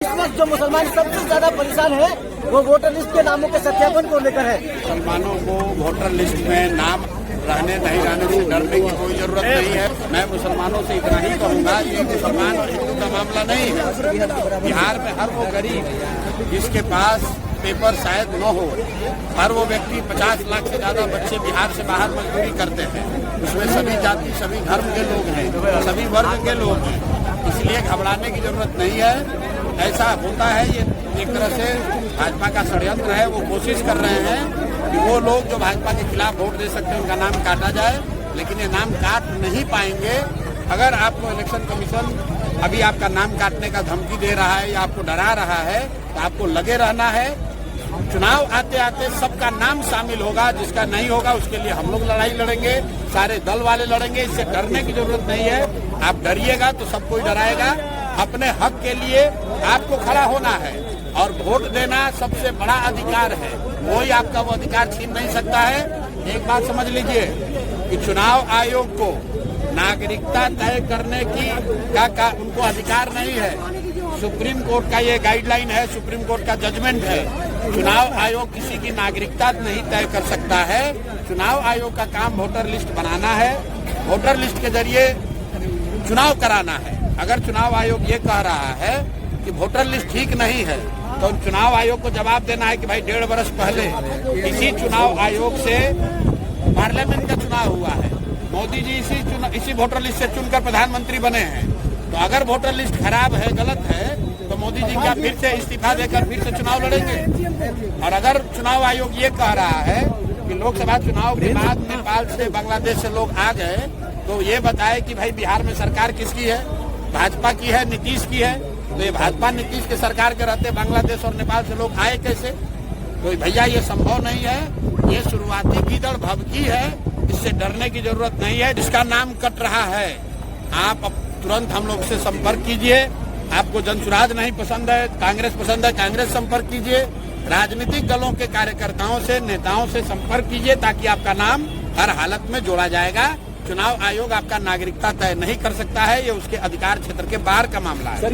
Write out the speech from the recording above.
इस वक्त जो मुसलमान सबसे ज्यादा परेशान है वो वोटर लिस्ट के नामों के सत्यापन को लेकर है। मुसलमानों को वोटर लिस्ट में नाम रहने नहीं रहने से डरने की कोई जरूरत नहीं है। मैं मुसलमानों से इतना ही कहूँगा, ये मुसलमान और हिंदू का मामला नहीं है। बिहार में हर वो गरीब जिसके पास पेपर शायद न हो, हर वो व्यक्ति 50 लाख से ज्यादा बच्चे बिहार से बाहर मजदूरी करते हैं। उसमें सभी जाति सभी धर्म के लोग हैं, सभी वर्ग के लोग हैं, इसलिए घबराने की जरूरत नहीं है। ऐसा होता है, ये एक तरह से भाजपा का षड्यंत्र है। वो कोशिश कर रहे हैं कि वो लोग जो भाजपा के खिलाफ वोट दे सकते हैं उनका नाम काटा जाए, लेकिन ये नाम काट नहीं पाएंगे। अगर आपको इलेक्शन कमीशन अभी आपका नाम काटने का धमकी दे रहा है या आपको डरा रहा है तो आपको लगे रहना है। चुनाव आते आते सबका नाम शामिल होगा, जिसका नहीं होगा उसके लिए हम लोग लड़ाई लड़ेंगे, सारे दल वाले लड़ेंगे। इससे डरने की जरूरत नहीं है। आप डरिएगा तो सब कोई डराएगा। अपने हक के लिए आपको खड़ा होना है और वोट देना सबसे बड़ा अधिकार है। कोई आपका वो अधिकार छीन नहीं सकता है। एक बात समझ लीजिए कि चुनाव आयोग को नागरिकता तय करने की का उनको अधिकार नहीं है। सुप्रीम कोर्ट का ये गाइडलाइन है, सुप्रीम कोर्ट का जजमेंट है। चुनाव आयोग किसी की नागरिकता नहीं तय कर सकता है। चुनाव आयोग का काम वोटर लिस्ट बनाना है, वोटर लिस्ट के जरिए चुनाव कराना है। अगर चुनाव आयोग ये कह रहा है कि वोटर लिस्ट ठीक नहीं है तो चुनाव आयोग को जवाब देना है कि भाई 1.5 वर्ष पहले इसी चुनाव आयोग से पार्लियामेंट का चुनाव हुआ है, मोदी जी इसी वोटर लिस्ट से चुनकर प्रधानमंत्री बने हैं। तो अगर वोटर लिस्ट खराब है, गलत है, तो मोदी जी क्या फिर से इस्तीफा देकर फिर से चुनाव लड़ेंगे? और अगर चुनाव आयोग ये कह रहा है कि लोकसभा चुनाव के बाद नेपाल से बांग्लादेश से लोग आ गए, तो ये बताए कि भाई बिहार में सरकार किसकी है? भाजपा की है, नीतीश की है। तो ये भाजपा नीतीश के सरकार के रहते बांग्लादेश और नेपाल से लोग आए कैसे? तो भैया ये संभव नहीं है। ये शुरुआती कीदड़ भभकी है, इससे डरने की जरूरत नहीं है। जिसका नाम कट रहा है आप तुरंत हम लोग से संपर्क कीजिए। आपको जनसुराज नहीं पसंद है, कांग्रेस पसंद है, कांग्रेस संपर्क कीजिए। राजनीतिक दलों के कार्यकर्ताओं से, नेताओं से संपर्क कीजिए ताकि आपका नाम हर हालत में जोड़ा जाएगा। चुनाव आयोग आपका नागरिकता तय नहीं कर सकता है, ये उसके अधिकार क्षेत्र के बाहर का मामला है।